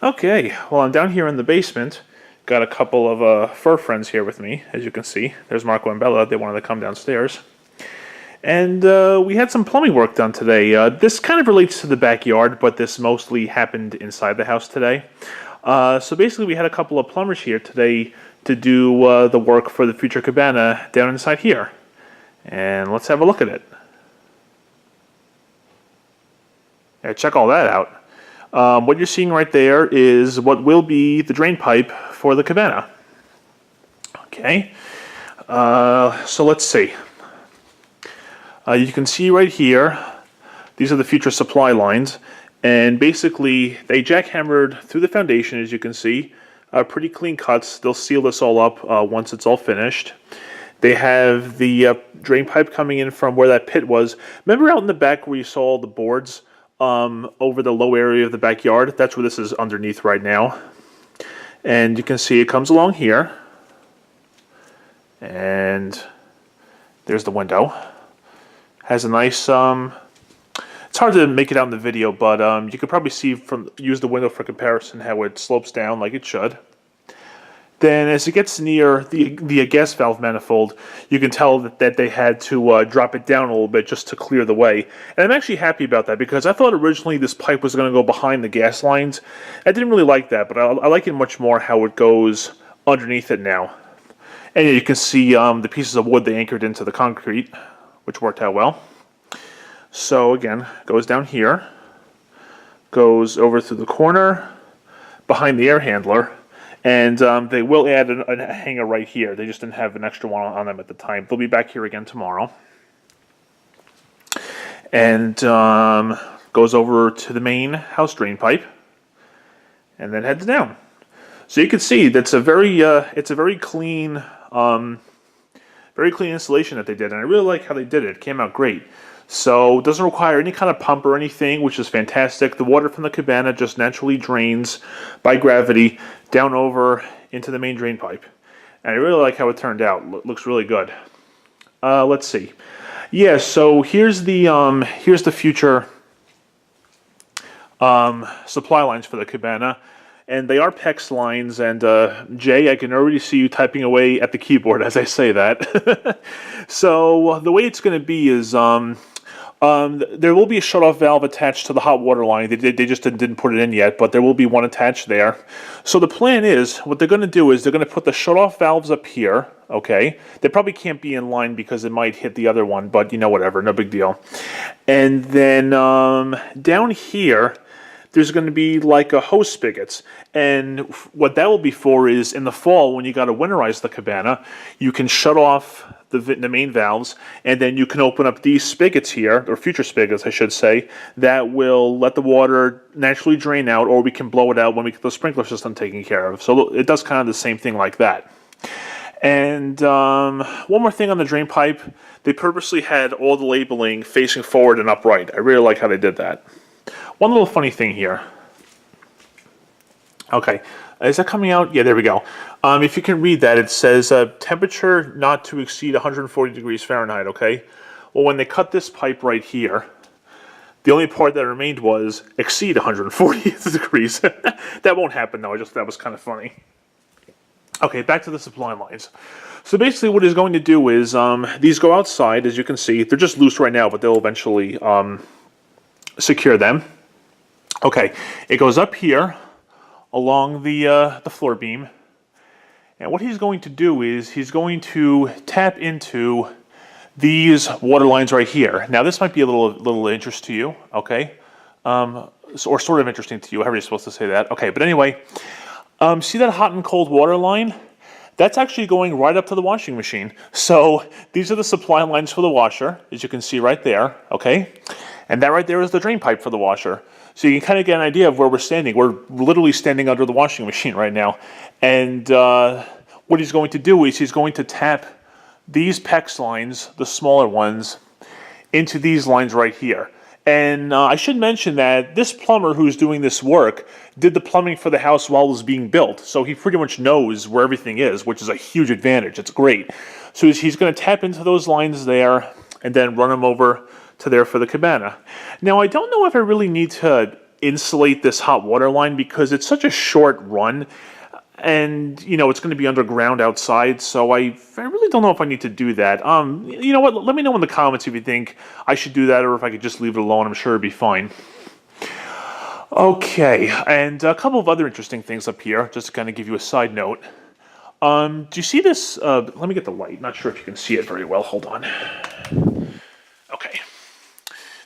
Okay, well, I'm down here in the basement. Got a couple of fur friends here with me, as you can see. There's Marco and Bella. They wanted to come downstairs. And we had some plumbing work done today. This kind of relates to the backyard, but this mostly happened inside the house today. So basically, we had a couple of plumbers here today to do the work for the future cabana down inside here. And let's have a look at it. Yeah, check all that out. What you're seeing right there is what will be the drain pipe for the cabana. Okay, so let's see. You can see right here, these are the future supply lines, and basically they jackhammered through the foundation, as you can see. Pretty clean cuts. They'll seal this all up once it's all finished. They have the drain pipe coming in from where that pit was. Remember out in the back where you saw all the boards over the low area of the backyard? That's where this is underneath right now. And you can see it comes along here. And there's the window. Has a nice, it's hard to make it out in the video, but you could probably see use the window for comparison how it slopes down like it should. Then as it gets near the gas valve manifold, you can tell that they had to drop it down a little bit just to clear the way. And I'm actually happy about that because I thought originally this pipe was going to go behind the gas lines. I didn't really like that, but I like it much more how it goes underneath it now. And you can see the pieces of wood they anchored into the concrete, which worked out well. So again, goes down here, goes over through the corner, behind the air handler, and they will add a hanger right here. They just didn't have an extra one on them at the time. They'll be back here again tomorrow. And goes over to the main house drain pipe, and then heads down. So you can see that's it's a very clean installation that they did, and I really like how they did it. It came out great. So it doesn't require any kind of pump or anything, which is fantastic. The water from the cabana just naturally drains by gravity down over into the main drain pipe. And I really like how it turned out. Looks really good. Let's see. Yeah, so here's the future supply lines for the cabana. And they are PEX lines, and Jay, I can already see you typing away at the keyboard as I say that. So the way it's going to be is there will be a shutoff valve attached to the hot water line. They just didn't put it in yet, but there will be one attached there. So the plan is, what they're going to do is they're going to put the shutoff valves up here, okay? They probably can't be in line because it might hit the other one, but you know, whatever, no big deal. And then down here, there's going to be like a hose spigots, and what that will be for is in the fall when you got to winterize the cabana, you can shut off the main valves, and then you can open up these spigots here, or future spigots I should say, that will let the water naturally drain out, or we can blow it out when we get the sprinkler system taken care of. So it does kind of the same thing like that. And one more thing on the drain pipe, they purposely had all the labeling facing forward and upright. I really like how they did that. One little funny thing here. Okay, is that coming out? Yeah, there we go. If you can read that, it says temperature not to exceed 140 degrees Fahrenheit, okay? Well, when they cut this pipe right here, the only part that remained was exceed 140 degrees. That won't happen, though. That was kind of funny. Okay, back to the supply lines. So basically what it's going to do is these go outside, as you can see. They're just loose right now, but they'll eventually secure them. Okay, it goes up here along the floor beam, and what he's going to do is he's going to tap into these water lines right here. Now this might be a little interest to you, okay, or sort of interesting to you, however you're supposed to say that. Okay, but anyway, see that hot and cold water line? That's actually going right up to the washing machine. So these are the supply lines for the washer, as you can see right there, okay? And that right there is the drain pipe for the washer. So you can kind of get an idea of where we're standing. We're literally standing under the washing machine right now. And what he's going to do is he's going to tap these PEX lines, the smaller ones, into these lines right here. And I should mention that this plumber who's doing this work did the plumbing for the house while it was being built. So he pretty much knows where everything is, which is a huge advantage. It's great. So he's going to tap into those lines there and then run them over to there for the cabana. Now, I don't know if I really need to insulate this hot water line because it's such a short run. And, you know, it's going to be underground outside, so I really don't know if I need to do that. You know what, let me know in the comments if you think I should do that or if I could just leave it alone. I'm sure it'd be fine. Okay, and a couple of other interesting things up here, just to kind of give you a side note. Do you see this? Let me get the light. Not sure if you can see it very well. Hold on. Okay.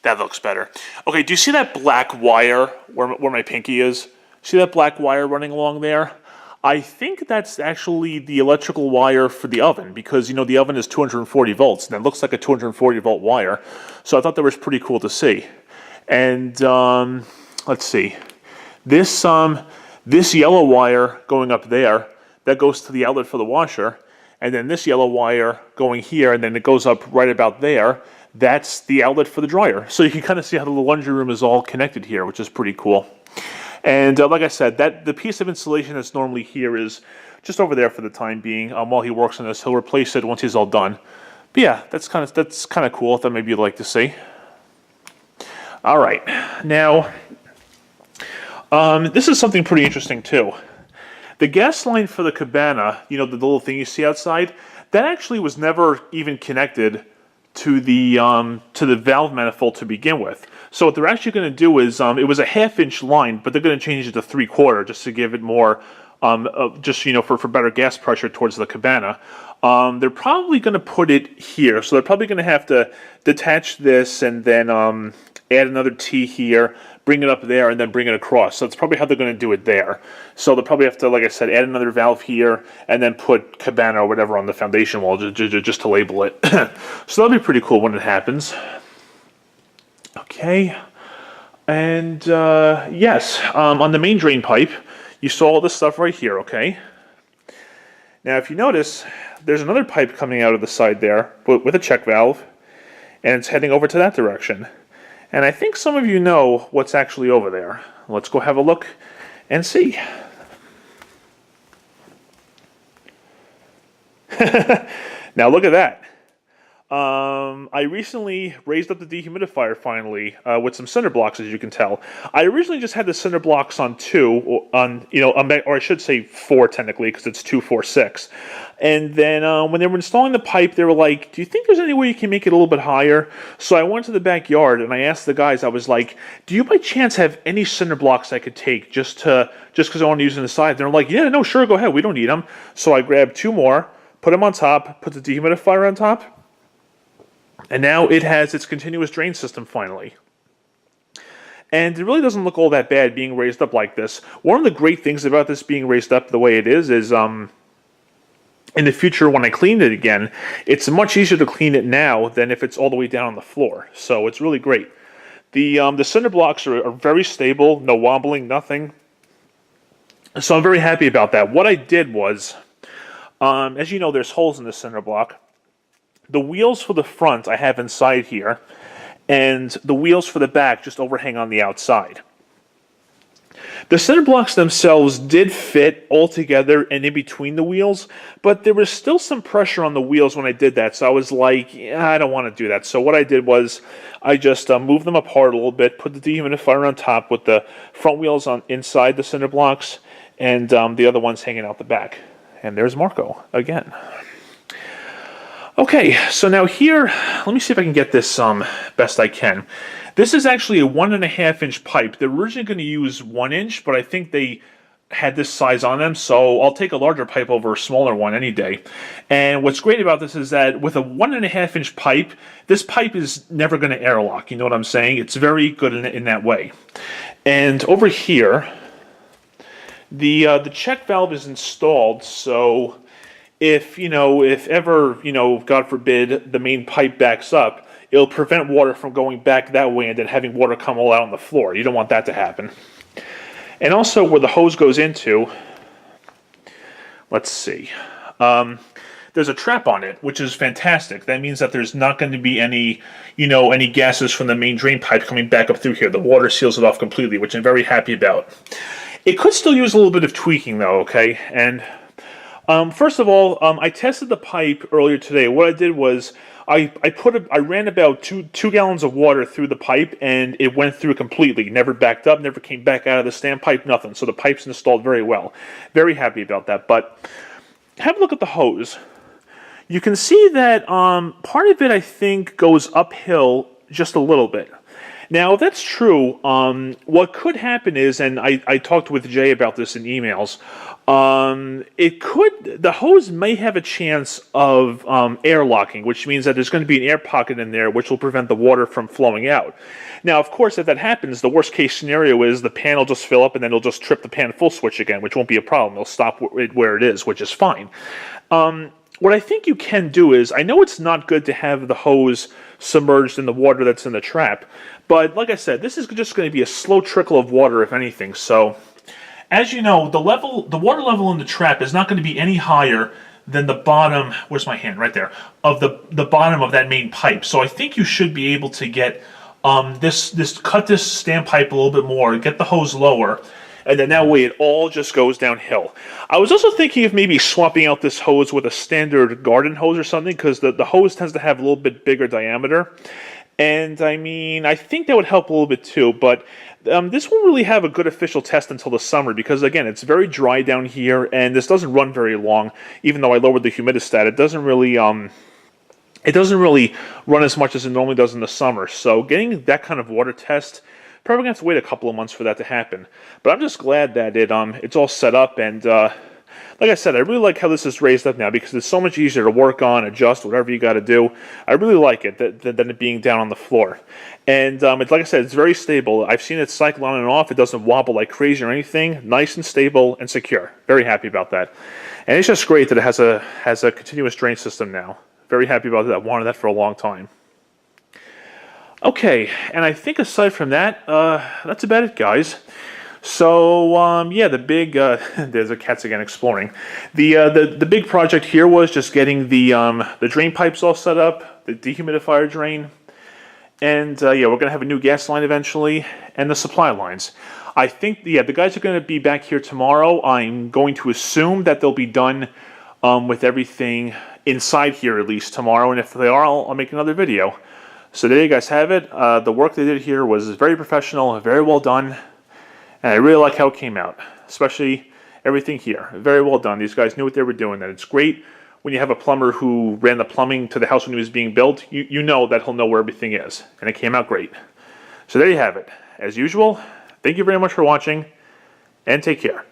That looks better. Okay, do you see that black wire where my pinky is? See that black wire running along there? I think that's actually the electrical wire for the oven because, you know, the oven is 240 volts, and it looks like a 240 volt wire. So I thought that was pretty cool to see. And let's see. This yellow wire going up there, that goes to the outlet for the washer. And then this yellow wire going here, and then it goes up right about there. That's the outlet for the dryer. So you can kind of see how the laundry room is all connected here, which is pretty cool. And like I said, the piece of insulation that's normally here is just over there for the time being. While he works on this, he'll replace it once he's all done. But yeah, that's kind of cool. That maybe you'd like to see. All right, now this is something pretty interesting too. The gas line for the Cabana, you know, the little thing you see outside, that actually was never even connected to the valve manifold to begin with. So what they're actually going to do is, it was a 1/2 inch line, but they're going to change it to 3/4 just to give it more, just, you know, for better gas pressure towards the Cabana. They're probably going to put it here, so they're probably going to have to detach this and then add another T here, bring it up there, and then bring it across. So that's probably how they're going to do it there. So they'll probably have to, like I said, add another valve here, and then put Cabana or whatever on the foundation wall just to label it. So that'll be pretty cool when it happens. Okay. And yes, on the main drain pipe, you saw all this stuff right here, okay? Now, if you notice, there's another pipe coming out of the side there with a check valve, and it's heading over to that direction. And I think some of you know what's actually over there. Let's go have a look and see. Now look at that. I recently raised up the dehumidifier finally with some cinder blocks, as you can tell. I originally just had the cinder blocks on 2, or I should say 4 technically, because it's 2, 4, 6. And then when they were installing the pipe, they were like, "Do you think there's any way you can make it a little bit higher?" So I went to the backyard and I asked the guys. I was like, "Do you by chance have any cinder blocks I could take just because I want to use them on the side?" They're like, "Yeah, no, sure, go ahead. We don't need them." So I grabbed 2 more, put them on top, put the dehumidifier on top. And now it has its continuous drain system finally. And it really doesn't look all that bad being raised up like this. One of the great things about this being raised up the way it is in the future when I clean it again, it's much easier to clean it now than if it's all the way down on the floor. So it's really great. The cinder blocks are very stable, no wobbling, nothing. So I'm very happy about that. What I did was, as you know, there's holes in the cinder block. The wheels for the front I have inside here, and the wheels for the back just overhang on the outside. The cinder blocks themselves did fit all together and in between the wheels, but there was still some pressure on the wheels when I did that, so I was like, yeah, I don't want to do that. So what I did was I just moved them apart a little bit, put the dehumidifier on top with the front wheels on inside the cinder blocks, and the other ones hanging out the back. And there's Marco again. Okay, so now here, let me see if I can get this best I can. This is actually a 1.5 inch pipe. They're originally going to use 1 inch, but I think they had this size on them, so I'll take a larger pipe over a smaller one any day. And what's great about this is that with a 1.5 inch pipe, this pipe is never going to airlock. You know what I'm saying? It's very good in that way. And over here, the check valve is installed, so if ever, God forbid, the main pipe backs up, it'll prevent water from going back that way and then having water come all out on the floor. You don't want that to happen. And also where the hose goes into, let's see, there's a trap on it, which is fantastic. That means that there's not going to be any gases from the main drain pipe coming back up through here. The water seals it off completely, which I'm very happy about. It could still use a little bit of tweaking though, okay? And first of all, I tested the pipe earlier today. What I did was I ran about two gallons of water through the pipe, and it went through completely. Never backed up, never came back out of the standpipe, nothing. So the pipe's installed very well. Very happy about that. But have a look at the hose. You can see that part of it, I think, goes uphill just a little bit. Now, if that's true, what could happen is, and I talked with Jay about this in emails, the hose may have a chance of air locking, which means that there's going to be an air pocket in there which will prevent the water from flowing out. Now, of course, if that happens, the worst case scenario is the pan will just fill up and then it'll just trip the pan full switch again, which won't be a problem. It'll stop it where it is, which is fine. What I think you can do is, I know it's not good to have the hose submerged in the water that's in the trap, but like I said, this is just going to be a slow trickle of water, if anything. So, as you know, the water level in the trap is not going to be any higher than the bottom, where's my hand? Right there, of the bottom of that main pipe. So I think you should be able to get cut this standpipe a little bit more, get the hose lower, and then that way it all just goes downhill. I was also thinking of maybe swapping out this hose with a standard garden hose or something, because the hose tends to have a little bit bigger diameter. And I mean, I think that would help a little bit too, but this won't really have a good official test until the summer, because again, it's very dry down here, and this doesn't run very long. Even though I lowered the humidistat, it doesn't really run as much as it normally does in the summer. So getting that kind of water test, probably gonna have to wait a couple of months for that to happen. But I'm just glad that it's all set up, and like I said, I really like how this is raised up now, because it's so much easier to work on, adjust, whatever you got to do. I really like it than it being down on the floor. And it's, like I said, it's very stable. I've seen it cycle on and off. It doesn't wobble like crazy or anything. Nice and stable and secure. Very happy about that. And it's just great that it has a continuous drain system now. Very happy about that. I wanted that for a long time. Okay, and I think aside from that, that's about it, guys. So yeah, the big there's the cats again exploring. The big project here was just getting the drain pipes all set up, the dehumidifier drain, and yeah, we're gonna have a new gas line eventually, and the supply lines. I think the guys are gonna be back here tomorrow. I'm going to assume that they'll be done with everything inside here at least tomorrow, and if they are, I'll make another video. So there you guys have it. The work they did here was very professional, very well done. And I really like how it came out, especially everything here. Very well done. These guys knew what they were doing. And it's great when you have a plumber who ran the plumbing to the house when it was being built. You know that he'll know where everything is. And it came out great. So there you have it. As usual, thank you very much for watching, and take care.